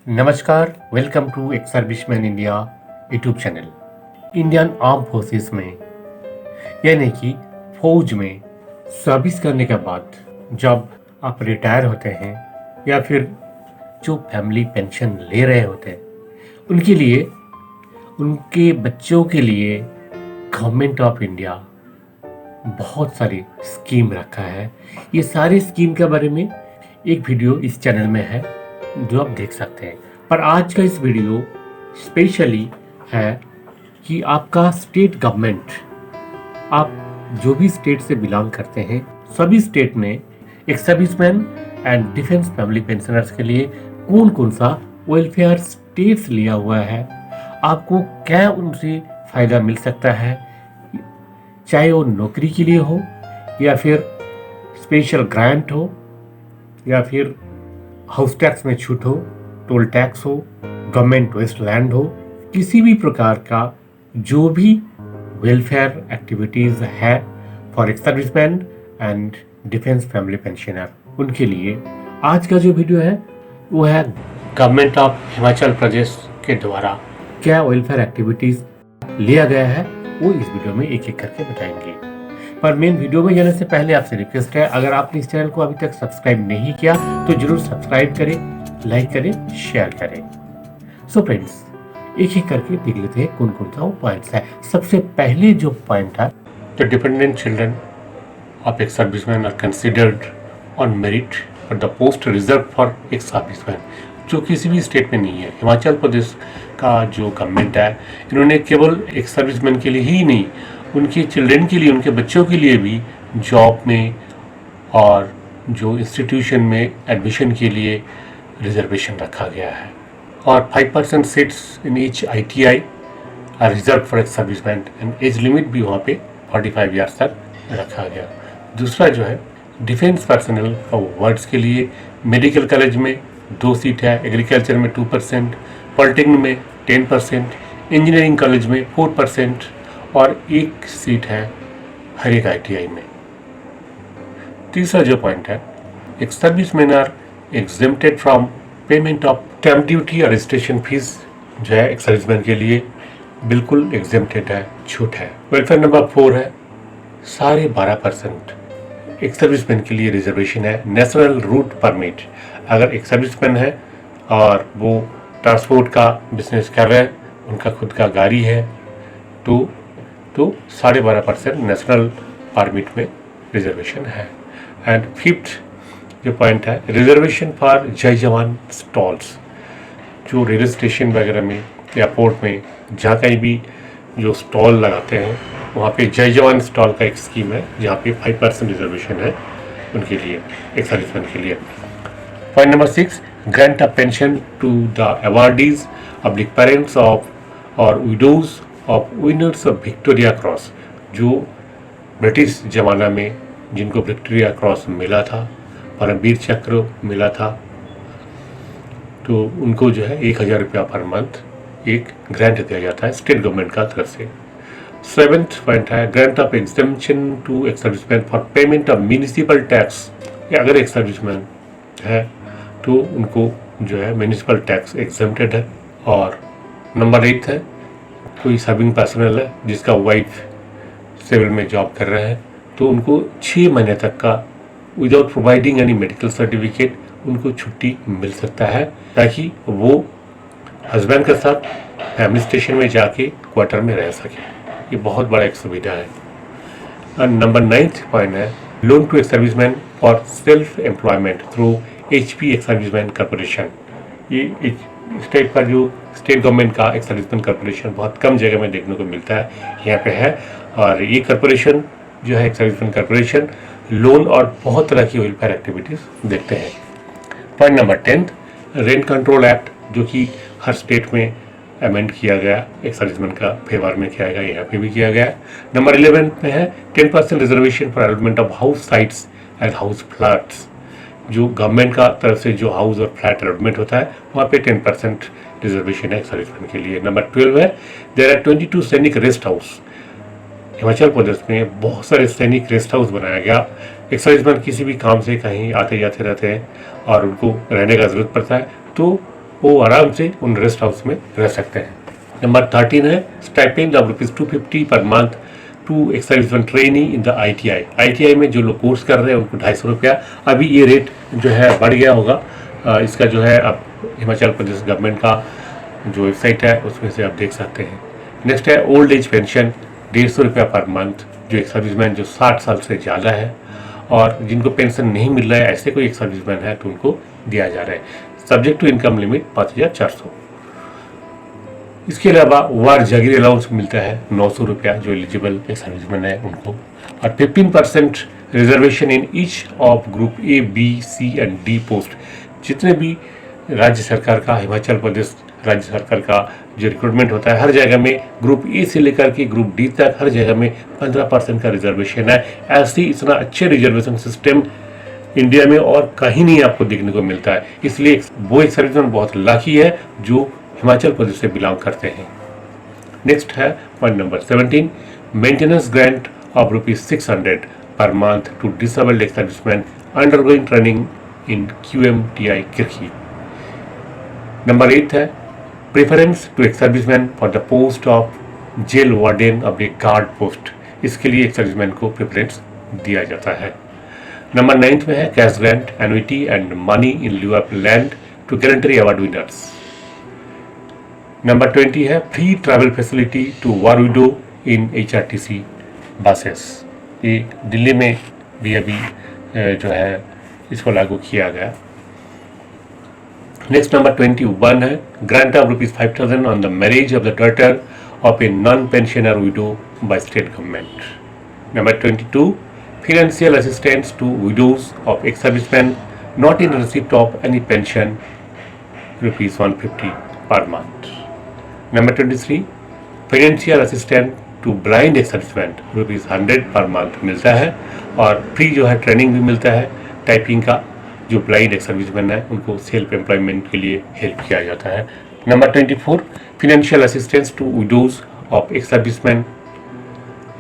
नमस्कार, welcome to ex serviceman India YouTube channel. Indian arm forces में यानी कि फौज में सर्विस करने के बाद जब आप रिटायर होते हैं या फिर जो फैमिली पेंशन ले रहे होते हैं उनके लिए, उनके बच्चों के लिए गवर्नमेंट ऑफ इंडिया बहुत सारी स्कीम रखा है। ये सारी स्कीम के बारे में एक वीडियो इस चैनल में है जो आप देख सकते हैं। पर आज का इस वीडियो स्पेशली है कि आपका स्टेट गवर्नमेंट, आप जो भी स्टेट से बिलोंग करते हैं, सभी स्टेट में एक serviceman and defence family pensioners के लिए कौन कौन सा वेलफेयर स्टेट्स लिया हुआ है, आपको क्या उनसे फायदा मिल सकता है, चाहे वो नौकरी के लिए हो या फिर स्पेशल ग्रांट हो या फिर हाउस टैक्स में छूट हो, टोल टैक्स हो, गवर्नमेंट वेस्ट लैंड हो, किसी भी प्रकार का जो भी वेलफेयर एक्टिविटीज है for ex serviceman and defence family pensioner, उनके लिए आज का जो वीडियो है वो है गवर्नमेंट ऑफ हिमाचल प्रदेश के द्वारा क्या वेलफेयर एक्टिविटीज लिया गया है, वो इस वीडियो में एक एक करके बताएंगे। पर मेन वीडियो में जाने से पहले आपसे रिक्वेस्ट है, अगर आपने इस चैनल को अभी तक सब्सक्राइब नहीं किया तो जरूर सब्सक्राइब करें, लाइक करें, शेयर करें। सो फ्रेंड्स, एक एक करके देख लेते हैं कौन कौन सा वो पॉइंट्स है। सबसे पहले जो पॉइंट है, the dependent children of ex serviceman are considered on merit for the post reserve for ex serviceman, जो किसी भी स्टेट में नहीं है। हिमाचल प्रदेश का जो गवर्नमेंट है, इन्होंने केवल एक सर्विसमैन के लिए ही नहीं, उनके चिल्ड्रन के लिए, उनके बच्चों के लिए भी जॉब में और जो इंस्टीट्यूशन में एडमिशन के लिए रिजर्वेशन रखा गया है। और 5% seats in each ITI are reserve for ex serviceman and age limit भी वहाँ पे 45 ईयर्स तक रखा गया। दूसरा जो है डिफेंस पर्सनल और वर्ड्स के लिए मेडिकल कॉलेज में 2 सीट है, एग्रीकल्चर में 2%, पॉलिटेक्निक में 10%, इंजीनियरिंग कॉलेज में 4% और 1 सीट है हर एक ITI में। तीसरा जो पॉइंट है, ex serviceman are exempted from payment of stamp duty और रजिस्ट्रेशन फीस, जो है एक सर्विसमैन के लिए बिल्कुल एग्जेम्प्टेड है, छूट है। वेलफेयर नंबर 4 है, साढ़े 12% एक सर्विसमैन के लिए रिजर्वेशन है। नेशनल रूट परमिट, अगर एक सर्विसमैन है और वो ट्रांसपोर्ट का बिजनेस कर रहे हैं, उनका खुद का गाड़ी है, तो 12.5% नेशनल परमिट में रिजर्वेशन है। एंड फिफ्थ जो पॉइंट है, रिजर्वेशन फॉर जय जवान स्टॉल्स, जो रेलवे स्टेशन वगैरह में, एयरपोर्ट में, जहाँ कहीं भी जो स्टॉल लगाते हैं वहाँ पे जय जवान स्टॉल का एक स्कीम है, जहाँ पे 5% रिजर्वेशन है उनके लिए, एक सर्विसमैन के लिए। Point number 6, grant of pension to the awardees of the parents of और widows of winners of Victoria cross, जो ब्रिटिश ज़माना में जिनको विक्टोरिया क्रॉस मिला था, परमवीर चक्र मिला था, तो उनको जो है 1000 रुपया पर मंथ एक ग्रांट दिया जाता है स्टेट गवर्नमेंट का तरफ से। 7th पॉइंट है, ग्रांट ऑफ एग्जेम्पशन टू एक serviceman for payment of municipal tax, अगर एक सर्विसमैन है तो उनको जो है म्यूनिसिपल टैक्स एग्जेम्प्टेड है। और नंबर 8 है, कोई सर्विंग पर्सनल है जिसका वाइफ सिविल में जॉब कर रहा है, तो उनको 6 महीने तक का without providing any medical certificate उनको छुट्टी मिल सकता है, ताकि वो हस्बैंड के साथ फैमिली स्टेशन में जाके क्वार्टर में रह सके। ये बहुत बड़ा एक सुविधा है। और नंबर 9th पॉइंट है, लोन टू एक serviceman for self employment through HP एक सर्विसमैन कॉर्पोरेशन। ये स्टेट पर जो स्टेट गवर्नमेंट का एक सर्विसमैन कॉर्पोरेशन बहुत कम जगह में देखने को मिलता है, यहाँ पे है। और ये कॉर्पोरेशन जो है एक सर्विसमैन कॉर्पोरेशन लोन और बहुत तरह की वेलफेयर एक्टिविटीज़ देखते हैं। Point number 10, rent control act, जो कि हर स्टेट में अमेंड किया गया, एक सर्विसमैन का फेवर में किया गया, यहाँ पे भी किया गया। नंबर 11 में है 10% reservation for allotment of house sites and house flats, जो गवर्नमेंट का तरफ से जो हाउस और फ्लैट अलॉटमेंट होता है वहाँ पे 10% रिजर्वेशन है सर्विसमैन के लिए। नंबर 12 है, देयर आर 22 सैनिक रेस्ट हाउस। हिमाचल प्रदेश में बहुत सारे सैनिक रेस्ट हाउस बनाया गया। एक सर्विसमैन किसी भी काम से कहीं आते जाते रहते हैं और उनको रहने का ज़रूरत पड़ता है, तो वो आराम से उन रेस्ट हाउस में रह सकते हैं। नंबर 13 है स्टाइपेंड ऑफ ₹250 पर month to ex serviceman trainee in the ITI में जो लोग कोर्स कर रहे हैं उनको ₹250। अभी ये रेट जो है बढ़ गया होगा। इसका जो है अब हिमाचल प्रदेश गवर्नमेंट का जो वेबसाइट है उसमें से आप देख सकते हैं। नेक्स्ट है old age pension ₹150 per month, जो एक सर्विसमैन जो 60 साल से ज़्यादा है और जिनको पेंशन नहीं मिल रहा है, ऐसे कोई एक सर्विसमैन है तो उनको दिया जा रहा है, सब्जेक्ट टू इनकम लिमिट 5,400। इसके अलावा वार जागीर अलाउंस मिलता है ₹900 जो एलिजिबल एक सर्विसमैन है उनको, और 15% reservation in each of group A, B, C and D post. जितने भी राज्य सरकार का, हिमाचल प्रदेश राज्य सरकार का जो रिक्रूटमेंट होता है, हर जगह में ग्रुप ए से लेकर के ग्रुप डी तक हर जगह में 15% का रिजर्वेशन है। ऐसी इतना अच्छे रिजर्वेशन सिस्टम इंडिया में और कहीं नहीं आपको देखने को मिलता है। इसलिए वो एक सर्विसमैन बहुत लाकी है जो हिमाचल प्रदेश से बिलोंग करते हैं। नेक्स्ट है point number 17, maintenance grant of ₹600 per month to disabled ex serviceman undergoing training in QMTI Kirkee. Number 8 है preference to ex serviceman for the post of jail warden of the guard post. इसके लिए एक serviceman को preference दिया जाता है। Number 9 में है cash grant annuity and money in लिeu of land to gallantry award winners. Number 20 है free travel facility to war widow in HRTC buses. ये दिल्ली में भी अभी जो है इसको लागू किया गया। नेक्स्ट नंबर 21 है grant of ₹5,000 on the marriage of the daughter of a non pensioner widow by state government. Number 22 financial assistance to widows of ex serviceman not in receipt of any pension ₹150 per month. Number 23 financial assistant to blind ex serviceman ₹100 per month मिलता है, और free जो है training भी मिलता है typing का। जो ब्लाइंड एक्स सर्विसमैन है उनको सेल्फ एम्प्लॉयमेंट के लिए हेल्प किया जाता है। Number 24 financial assistance to widows of ex serviceman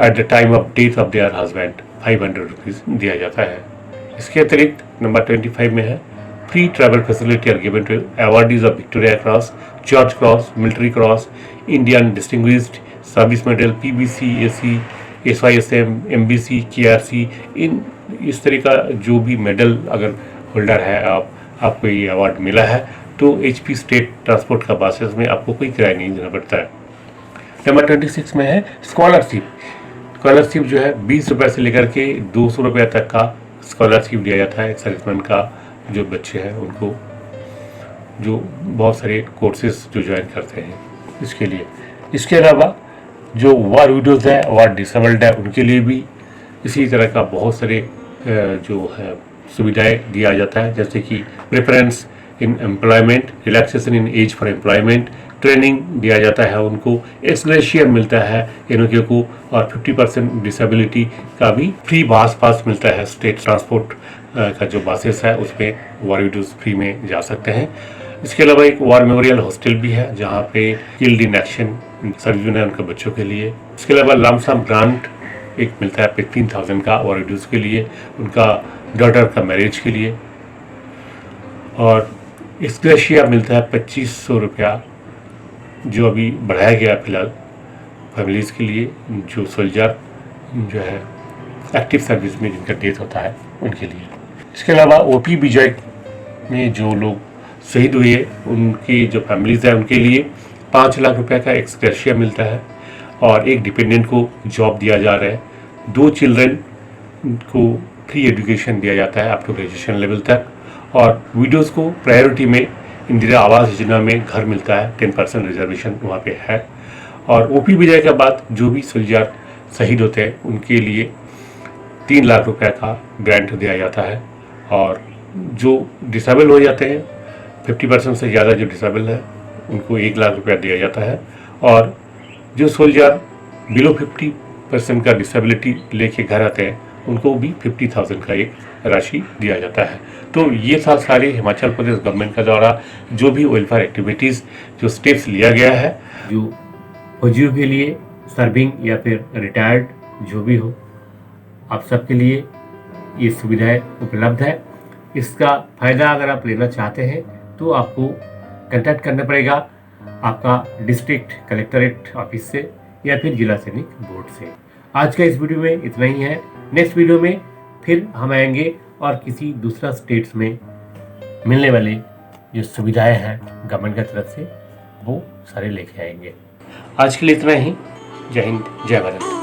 at the time of death of their husband ₹500 दिया जाता है। इसके अतिरिक्त नंबर 25 में है free travel facility are given to awardees of Victoria Cross, George Cross, Military Cross, Indian Distinguished Service Medal, PBC, AC, SYSM, MBC, KRC, इन इस तरह का जो भी मेडल अगर होल्डर है आपको ये अवार्ड मिला है तो HP स्टेट ट्रांसपोर्ट का बसेस में आपको कोई किराया नहीं देना पड़ता है। नंबर 26 में है स्कॉलरशिप जो है ₹20 से लेकर के ₹200 तक का स्कॉलरशिप दिया जाता है सर्विसमैन का, जो बच्चे हैं उनको जो बहुत सारे कोर्सेज जो ज्वाइन करते हैं इसके लिए। इसके अलावा जो वार विडोज है, वार डिसेबल्ड है, उनके लिए भी इसी तरह का बहुत सारे जो है सुविधाएं दिया जाता है, जैसे कि preference in employment, relaxation in age for employment, training दिया जाता है उनको, एक्सग्रेशियर मिलता है इनके को, और 50% डिसेबिलिटी का भी फ्री बस पास मिलता है। स्टेट ट्रांसपोर्ट का जो बसेस है उसमें वार विडोज फ्री में जा सकते हैं। इसके अलावा एक वार मेमोरियल हॉस्टल भी है जहाँ पे किल्ड इन एक्शन सर्विसमैन है उनके बच्चों के लिए। इसके अलावा लमसम ग्रांट एक मिलता है 15,000 का वार विडोज के लिए, उनका डॉटर का मैरिज के लिए, और एक्सग्रेशिया मिलता है ₹2,500 जो अभी बढ़ाया गया फिलहाल फैमिलीज़ के लिए जो सोल्जर जो है एक्टिव सर्विस में जिनका डेथ होता है उनके लिए। इसके अलावा OP विजय में जो लोग शहीद हुए उनकी जो फैमिलीज़ है उनके लिए ₹5 लाख का एक्सग्रेशिया मिलता है, और एक डिपेंडेंट को जॉब दिया जा रहा है। 2 चिल्ड्रन को फ्री एजुकेशन दिया जाता है अप टू ग्रेजुएशन लेवल तक, और विडोज़ को प्रायोरिटी में इंदिरा आवास योजना में घर मिलता है, 10% रिजर्वेशन वहाँ पे है। और OP विजय के बाद जो भी सोल्जर शहीद होते हैं उनके लिए ₹3 लाख का ग्रांट दिया जाता है, और जो डिसेबल हो जाते हैं 50% से ज़्यादा जो डिसेबल है उनको ₹1 लाख दिया जाता है, और जो सोल्जर बिलो 50% का डिसेबिलिटी लेके घर आते हैं उनको भी 50,000 का एक राशि दिया जाता है। तो ये सारे हिमाचल प्रदेश गवर्नमेंट का द्वारा जो भी वेलफेयर एक्टिविटीज़ जो स्टेप्स लिया गया है, जो फौजियों के लिए सर्विंग या फिर रिटायर्ड जो भी हो, आप सबके लिए ये सुविधाएं उपलब्ध है। इसका फ़ायदा अगर आप लेना चाहते हैं तो आपको कंटैक्ट करना पड़ेगा आपका डिस्ट्रिक्ट कलेक्टरेट ऑफिस से या फिर जिला सैनिक बोर्ड से। आज का इस वीडियो में इतना ही है। नेक्स्ट वीडियो में फिर हम आएंगे और किसी दूसरा स्टेट्स में मिलने वाली जो सुविधाएं हैं गवर्नमेंट की तरफ से वो सारे लेके आएंगे। आज के लिए इतना ही। जय हिंद, जय भारत।